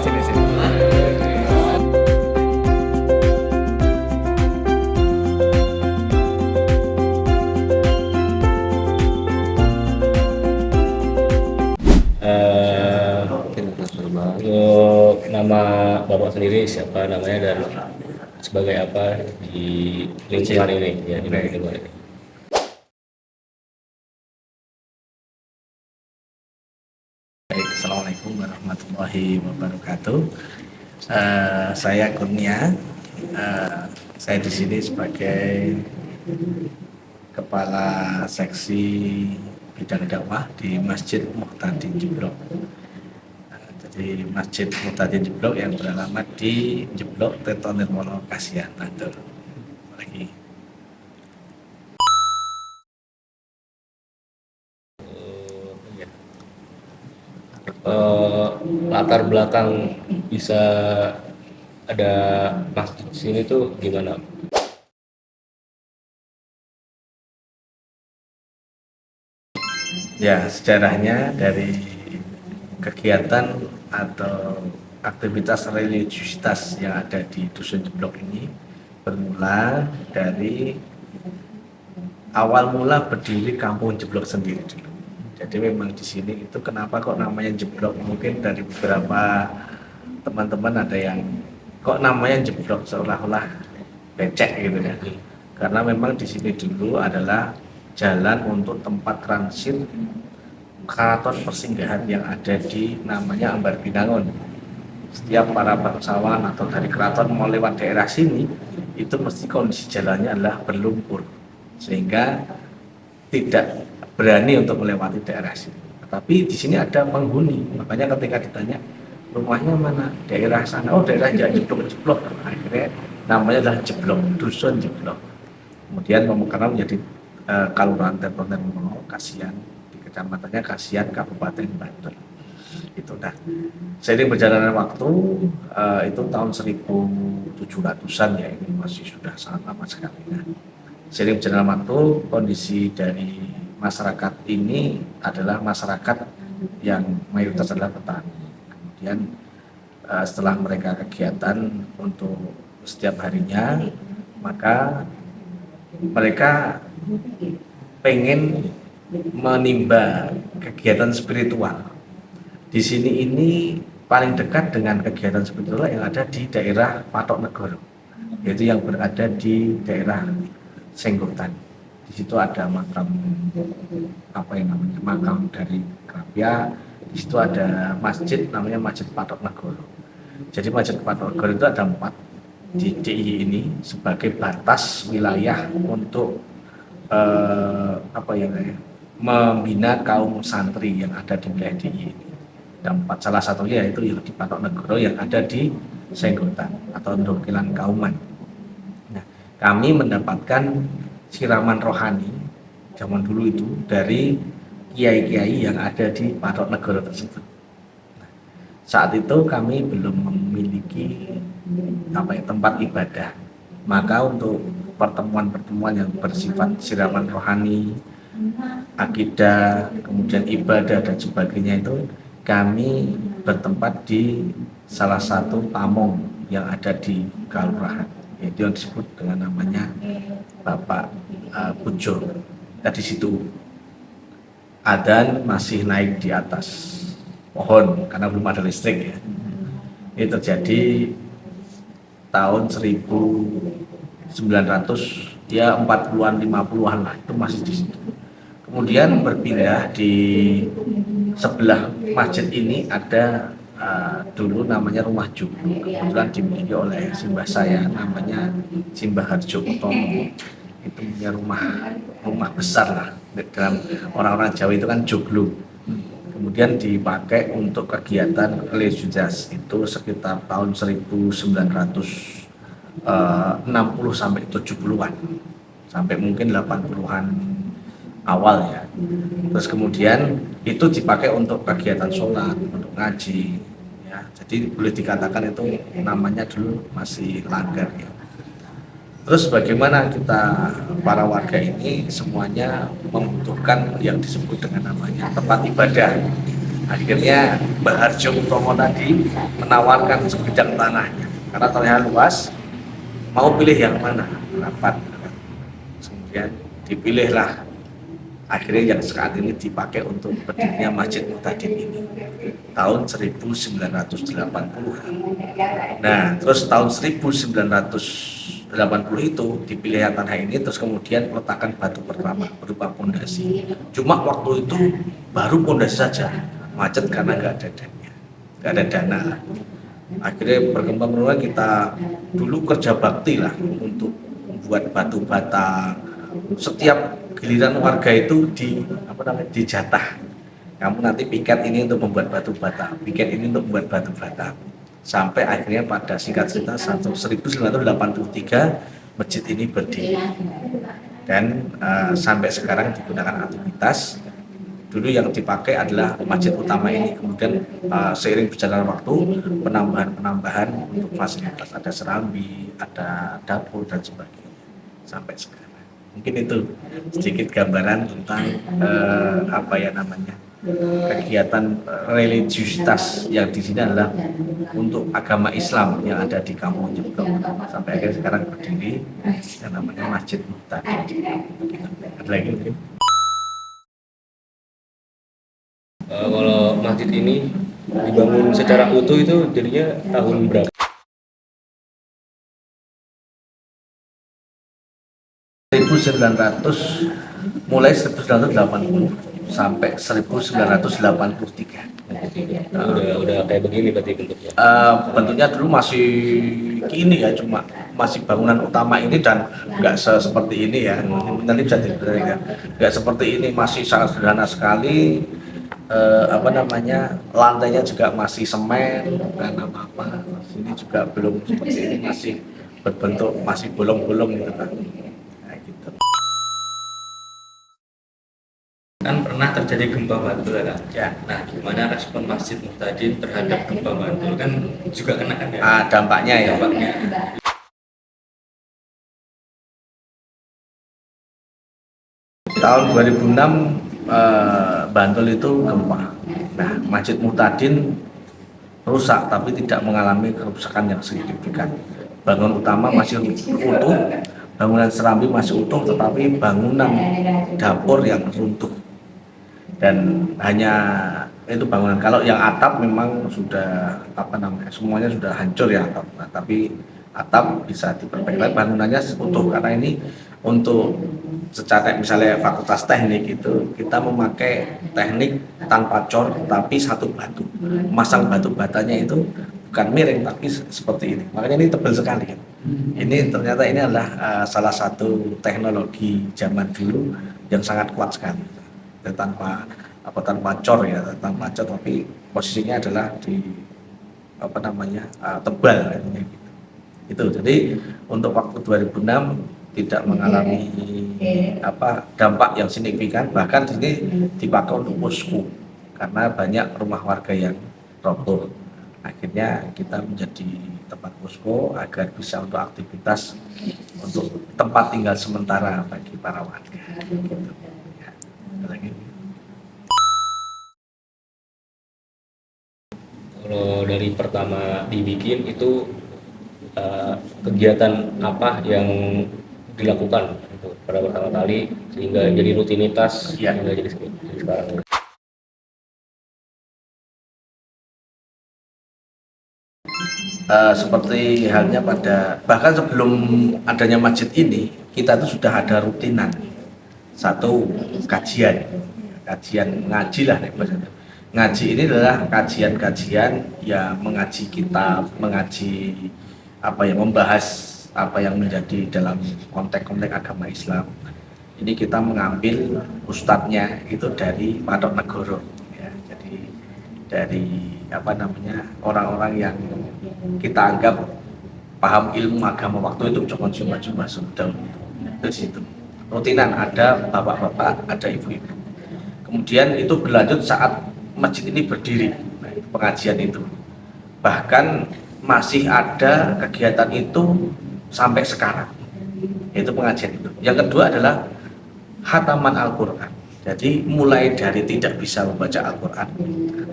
Sini sini. Untuk nama Bapak sendiri siapa namanya dan sebagai apa di lingkungan ini ya di lingkungan ini. Baik, Assalamualaikum warahmatullahi wabarakatuh. Saya Kurnia. Saya di sini sebagai Kepala Seksi Bidang Dakwah di Masjid Muhtadin Jeblok. Jadi Masjid Muhtadin Jeblok yang beralamat di Jeblok Tirto Nirmolo Kasihan Bantul. Lagi. Latar belakang bisa ada masjid di sini tuh gimana? Ya, sejarahnya dari kegiatan atau aktivitas religiusitas yang ada di Dusun Jeblok ini bermula dari awal mula berdiri Kampung Jeblok sendiri dulu. Jadi memang di sini itu kenapa kok namanya Jeblok, mungkin dari beberapa teman-teman ada yang kok namanya Jeblok seolah-olah becek gitu ya. Karena memang di sini dulu adalah jalan untuk tempat transit keraton persinggahan yang ada di namanya Ambar Binangun. Setiap para bangsawan atau dari keraton mau lewat daerah sini itu mesti kondisi jalannya adalah berlumpur sehingga tidak berani untuk melewati daerah sini. Tapi di sini ada penghuni, makanya ketika ditanya rumahnya mana, daerah sana, oh daerah Jeblok. Akhirnya namanya adalah Jeblok, Dusun Jeblok. Kemudian karena menjadi Kelurahan Tirto Nirmolo Kasihan, di kecamatannya Kasihan, Kabupaten Bantul. Itu dah. Seiring berjalannya waktu, itu tahun 1700-an ya, ini masih sudah sangat lama sekali. Nah, seiring berjalannya waktu, kondisi dari masyarakat ini adalah masyarakat yang mayoritas adalah petani. Kemudian setelah mereka kegiatan untuk setiap harinya, maka mereka pengen menimba kegiatan spiritual. Di sini ini paling dekat dengan kegiatan spiritual yang ada di daerah Patok Negoro, yaitu yang berada di daerah Senggotan. Di situ ada makam makam dari Krapia. Di situ ada masjid namanya Masjid Patok Negoro. Jadi Masjid Patok Negoro itu ada 4 di DIY ini sebagai batas wilayah untuk membina kaum santri yang ada di wilayah DIY ini. Dan 4 salah satunya yaitu yang di Patok Negoro yang ada di Senggotan atau Ndokilan Kauman. Nah, kami mendapatkan siraman rohani zaman dulu itu dari kiai-kiai yang ada di Patok Negoro tersebut. Nah, saat itu kami belum memiliki tempat ibadah, maka untuk pertemuan-pertemuan yang bersifat siraman rohani, akidah, kemudian ibadah dan sebagainya itu kami bertempat di salah satu pamong yang ada di kelurahan, yaitu yang disebut dengan namanya Bapak Pujo. Di situ adzan masih naik di atas pohon karena belum ada listrik ya. Ini terjadi tahun 1900 ya 40-an 50-an lah, itu masih di situ. Kemudian berpindah di sebelah masjid ini ada dulu namanya rumah joglo, kebetulan dimiliki oleh simbah saya namanya Simbah Harjo Utomo. Itu punya rumah besar lah, dalam orang-orang Jawa itu kan joglo. Kemudian dipakai untuk kegiatan religius itu sekitar tahun 1960 sampai 70-an, sampai mungkin 80-an awal ya. Terus kemudian itu dipakai untuk kegiatan sholat, untuk ngaji ya. Jadi boleh dikatakan itu namanya dulu masih langgar ya. Terus bagaimana kita para warga ini semuanya membutuhkan yang disebut dengan namanya tempat ibadah. Akhirnya Mbah Harjo Utomo tadi menawarkan sebidang tanahnya karena tanahnya luas, mau pilih yang mana, rapat. Kemudian dipilihlah akhirnya yang saat ini dipakai untuk berdirinya Masjid Muhtadin ini tahun 1980. Nah, terus tahun 1980 itu dipilih tanah ini, terus kemudian meletakkan batu pertama berupa pondasi. Cuma waktu itu baru pondasi saja, macet karena nggak ada dana lah. Akhirnya berkembang kita dulu kerja bakti lah untuk membuat batu bata. Setiap giliran warga itu dijatah. Kamu nanti piket ini untuk membuat batu bata, piket ini untuk membuat batu bata. Sampai akhirnya pada singkat cerita 1983 masjid ini berdiri. Dan sampai sekarang digunakan aktivitas. Dulu yang dipakai adalah masjid utama ini, kemudian seiring berjalan waktu penambahan untuk fasilitas, ada serambi, ada dapur dan sebagainya sampai sekarang. Mungkin itu sedikit gambaran tentang kegiatan religiusitas yang di sini adalah untuk agama Islam yang ada di Kampung Jeblok sampai akhirnya sekarang berdiri yang namanya Masjid Muhtadin. Ada lagi mungkin? Kalau masjid ini dibangun secara utuh itu jadinya tahun berapa? mulai 1980 sampai 1983. Udah kayak begini berarti bentuknya. Bentuknya dulu masih gini ya, cuma masih bangunan utama ini dan nggak seperti ini ya. Nanti bisa dilihat, nggak seperti ini, masih sangat sederhana sekali. Lantainya juga masih semen dan apa-apa. Sini juga belum seperti ini, masih berbentuk masih bolong-bolong gitu kan. Nah, gitu. Kan pernah terjadi gempa Bantul kan? Ya. Nah, gimana respon Masjid Muhtadin terhadap gempa Bantul, kan juga kena kan ya? Dampaknya ya. Tahun 2006 Bantul itu gempa. Nah, Masjid Muhtadin rusak tapi tidak mengalami kerusakan yang signifikan. Bangunan utama masih utuh, bangunan serambi masih utuh, tetapi bangunan dapur yang runtuh. Dan hanya itu bangunan. Kalau yang atap memang sudah semuanya sudah hancur ya atap. Nah, tapi atap bisa diperbaiki, bangunannya utuh karena ini untuk secara misalnya fakultas teknik itu kita memakai teknik tanpa cor tapi satu batu, masang batu batanya itu bukan miring tapi seperti ini, makanya ini tebal sekali kan. Ini ternyata ini adalah salah satu teknologi zaman dulu yang sangat kuat sekali, dan tanpa cor ya, tanpa cor tapi posisinya adalah di tebal gitu. Itu jadi untuk waktu 2006 tidak mengalami dampak yang signifikan, bahkan di sini dipakai untuk posko karena banyak rumah warga yang roboh. Akhirnya kita menjadi tempat posko agar bisa untuk aktivitas untuk tempat tinggal sementara bagi para warga. Gitu. Ya, lagi. Kalau dari pertama dibikin itu kegiatan apa yang dilakukan gitu, pada pertama kali sehingga jadi rutinitas Ya. hingga jadi sekarang. Seperti halnya pada bahkan sebelum adanya masjid ini kita tuh sudah ada rutinan satu kajian ngaji lah nih bahasanya. Ngaji ini adalah kajian-kajian yang mengaji kitab, mengaji apa ya, membahas apa yang menjadi dalam konteks-konteks agama Islam. Ini kita mengambil ustadznya itu dari Patok Negoro ya. Jadi dari apa namanya, orang-orang yang kita anggap paham ilmu agama waktu itu cuma sudah itu situ. Rutinan ada bapak-bapak, ada ibu-ibu. Kemudian itu berlanjut saat masjid ini berdiri, nah, pengajian itu. Bahkan masih ada kegiatan itu sampai sekarang, yaitu pengajian itu. Yang kedua adalah khataman Al-Quran. Jadi mulai dari tidak bisa membaca Al-Quran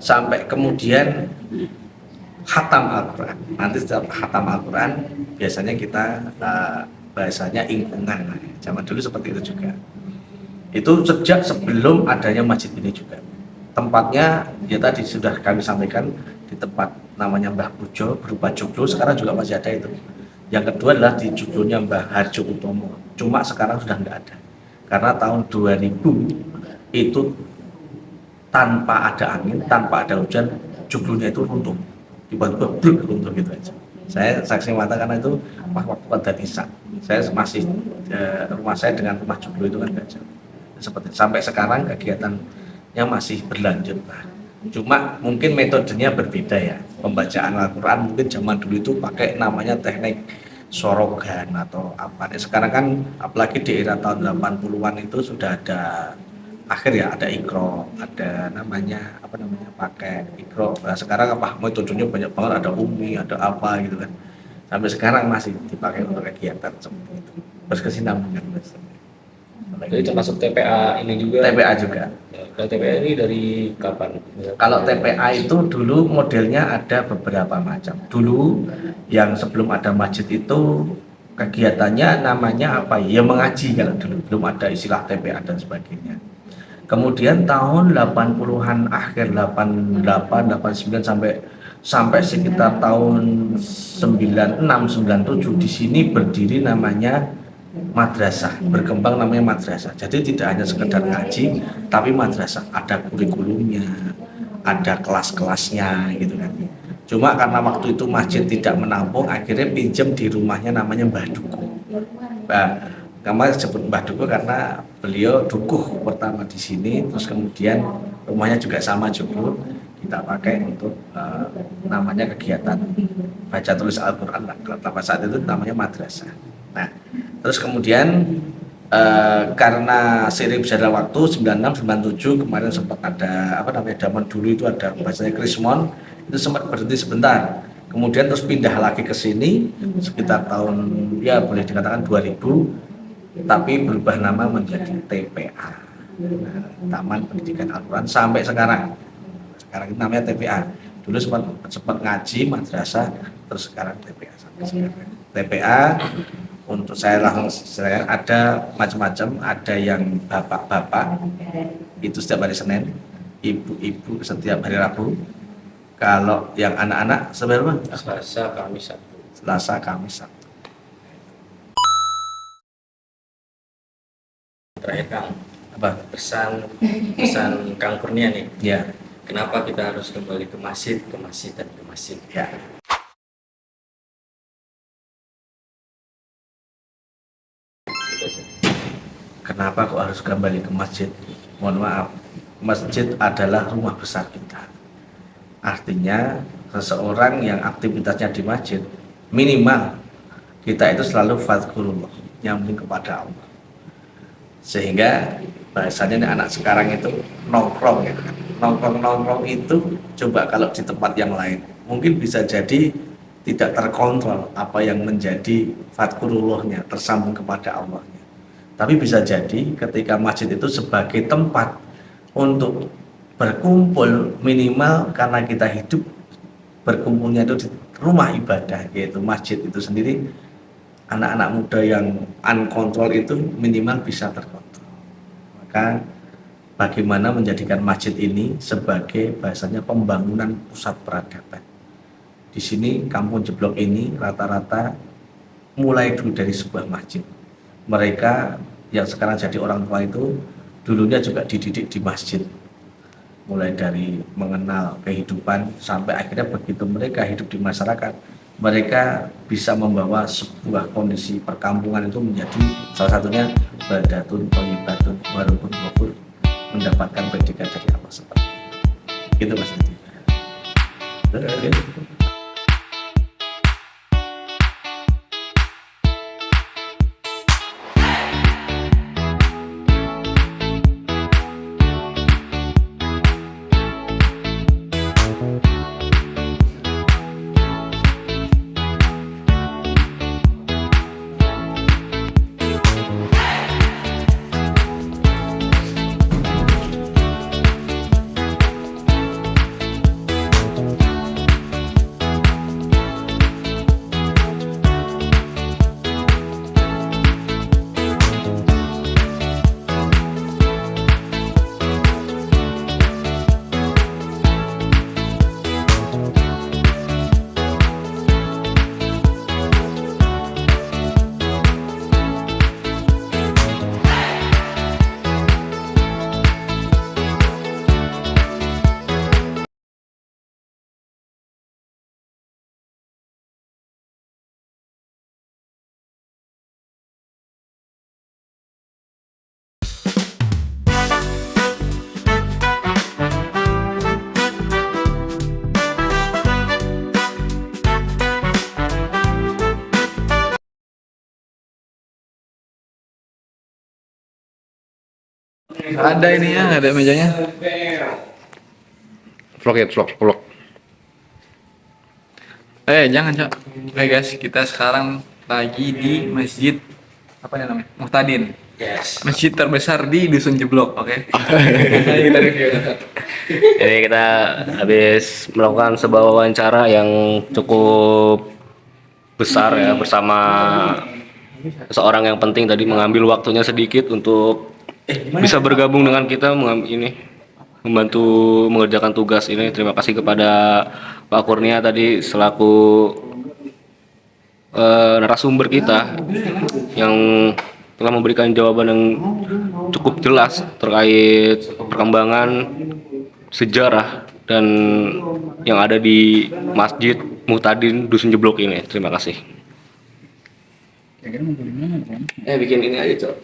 sampai kemudian khatam Al-Quran. Nanti setelah khatam Al-Quran biasanya kita bahasanya ingkungan. Zaman dulu seperti itu juga. Itu sejak sebelum adanya masjid ini juga. Tempatnya ya tadi sudah kami sampaikan, di tempat namanya Mbah Pujo berupa joglo, sekarang juga masih ada itu. Yang kedua adalah di joglonya Mbah Harjo Utomo, cuma sekarang sudah nggak ada karena tahun 2000 itu tanpa ada angin, tanpa ada hujan, joglonya itu runtuh, tiba-tiba bluk runtuh gitu aja. Saya saksi mata karena itu waktu pada Isya. Saya masih rumah saya dengan rumah joglo itu kan nggak jauh. Seperti sampai sekarang kegiatannya masih berlanjut. Nah, cuma mungkin metodenya berbeda ya. Pembacaan Al-Quran mungkin zaman dulu itu pakai namanya teknik sorogan atau apa. Sekarang kan apalagi di era tahun 80-an itu sudah ada akhir ya, ada ikro, ada namanya apa namanya, pakai ikro. Nah, sekarang apa metodenya banyak banget, ada umi, ada apa gitu kan. Sampai sekarang masih dipakai untuk kegiatan seperti itu. Berkesinambungan. Jadi termasuk TPA ini juga. TPA juga. Dan TPA ini dari kapan? Kalau TPA itu dulu modelnya ada beberapa macam. Dulu yang sebelum ada masjid itu kegiatannya namanya apa ya, mengaji. Kalau dulu belum ada istilah TPA dan sebagainya. Kemudian tahun 80-an akhir 88 89 sampai sekitar tahun 96 97 di sini berdiri namanya madrasah, berkembang namanya madrasah. Jadi tidak hanya sekedar ngaji, tapi madrasah, ada kurikulumnya, ada kelas-kelasnya gitu kan. Cuma karena waktu itu masjid tidak menampung, akhirnya pinjam di rumahnya namanya Mbah Dukuh. Kemarin disebut Mbah Dukuh karena beliau dukuh pertama di sini, terus kemudian rumahnya juga sama juga kita pakai untuk namanya kegiatan baca tulis Al-Quran. Pada saat itu namanya madrasah. Nah, terus kemudian karena seiring berjalannya waktu 96 97 kemarin sempat ada apa namanya, zaman dulu itu ada bahasanya Krismon, itu sempat berhenti sebentar. Kemudian terus pindah lagi ke sini sekitar tahun ya boleh dikatakan 2000, tapi berubah nama menjadi TPA. Nah, Taman Pendidikan Al-Quran sampai sekarang. Sekarang itu namanya TPA. Dulu sempat ngaji madrasah, terus sekarang TPA sampai sekarang. TPA untuk saya ada macam-macam, ada yang bapak-bapak itu setiap hari Senin, ibu-ibu setiap hari Rabu. Kalau yang anak-anak sebenarnya Selasa, Kamis, Sabtu. Selasa, Kamis, Sabtu. Terakhir Kang, Apa? pesan Kang Kurnia nih, Ya, kenapa kita harus kembali ke masjid dan ke masjid? ya. Kenapa kok harus kembali ke masjid? Mohon maaf, masjid adalah rumah besar kita. Artinya seseorang yang aktivitasnya di masjid, minimal kita itu selalu fadzkurullah, nyambung kepada Allah. Sehingga bahasanya anak sekarang itu nongkrong ya. Nongkrong itu coba kalau di tempat yang lain mungkin bisa jadi tidak terkontrol apa yang menjadi fadzkurullahnya, tersambung kepada Allahnya. Tapi bisa jadi ketika masjid itu sebagai tempat untuk berkumpul minimal karena kita hidup berkumpulnya itu di rumah ibadah, yaitu masjid itu sendiri, anak-anak muda yang unkontrol itu minimal bisa terkontrol. Maka bagaimana menjadikan masjid ini sebagai bahasanya pembangunan pusat peradaban. Di sini Kampung Jeblok ini rata-rata mulai dulu dari sebuah masjid. Mereka yang sekarang jadi orang tua itu dulunya juga dididik di masjid, mulai dari mengenal kehidupan sampai akhirnya begitu mereka hidup di masyarakat, mereka bisa membawa sebuah kondisi perkampungan itu menjadi salah satunya baldatun thayyibatun wa rabbun ghafur, mendapatkan predikat dari Allah seperti itu. Mas Adi. Ada ininya, ada mejanya. Vlog ya, vlog. Jangan, Cok. Oke guys, kita sekarang lagi di masjid apa namanya? Muhtadin. Yes. Masjid terbesar di Dusun Jeblok, oke. Kita review. Jadi kita habis melakukan sebuah wawancara yang cukup besar ya, bersama seorang yang penting tadi, mengambil waktunya sedikit untuk bisa bergabung dengan kita membantu mengerjakan tugas ini. Terima kasih kepada Pak Kurnia tadi selaku narasumber kita yang telah memberikan jawaban yang cukup jelas terkait perkembangan sejarah dan yang ada di Masjid Muhtadin Dusun Jeblok ini. Terima kasih. Bikin ini aja, Cok.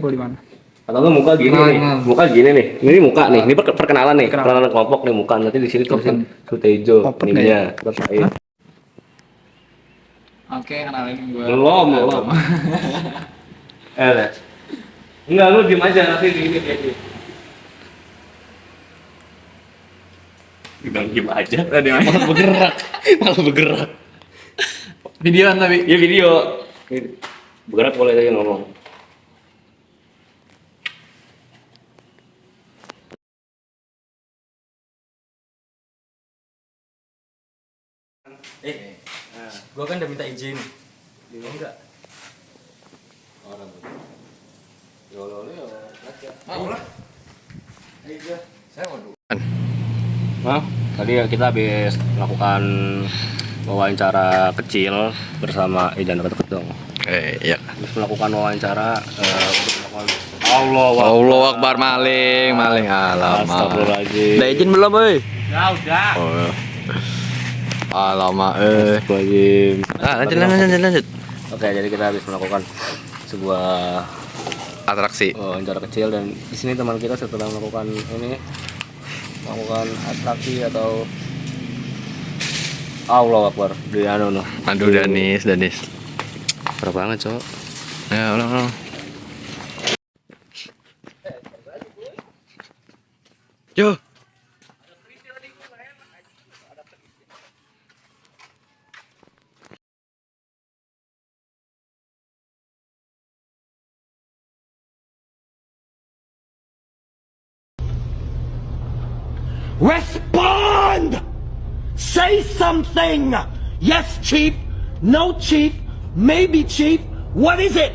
Mau di mana? Atau lu muka gini nih, muka gini nih. Ini muka nih, ini perkenalan nih, perkenalan kelompok nih muka. Nanti di sini tulisin Sutejo, ininya. Oke, kenalin gue. Belum. Enggak, lu diem aja nanti ini kayak gitu. Bilang diem aja, malah bergerak. Videoan tapi. Ya video. Bergerak boleh aja ngomong. Gua kan udah minta izin. Dia enggak. Orang. Mau lah. Saya mau dulu. Nah, tadi kita habis melakukan wawancara kecil bersama jangan deket dong. Iya. Habis melakukan wawancara untuk melakukan Allahu Akbar, maling. Alamak. Astagfirullahaladzim. Udah izin belum, boy? Ya udah. Oh. Alamak, Astagfirullahaladzim. Lanjut. Oke, jadi kita habis melakukan sebuah Atraksi. wawancara kecil, dan di sini teman kita setelah melakukan atraksi atau Allahu Akbar di Aduh, Danis. parah banget, Cok. Ya, ulang. Yo. Respond! Say something! Yes, Chief. No, Chief. Maybe, Chief. What is it?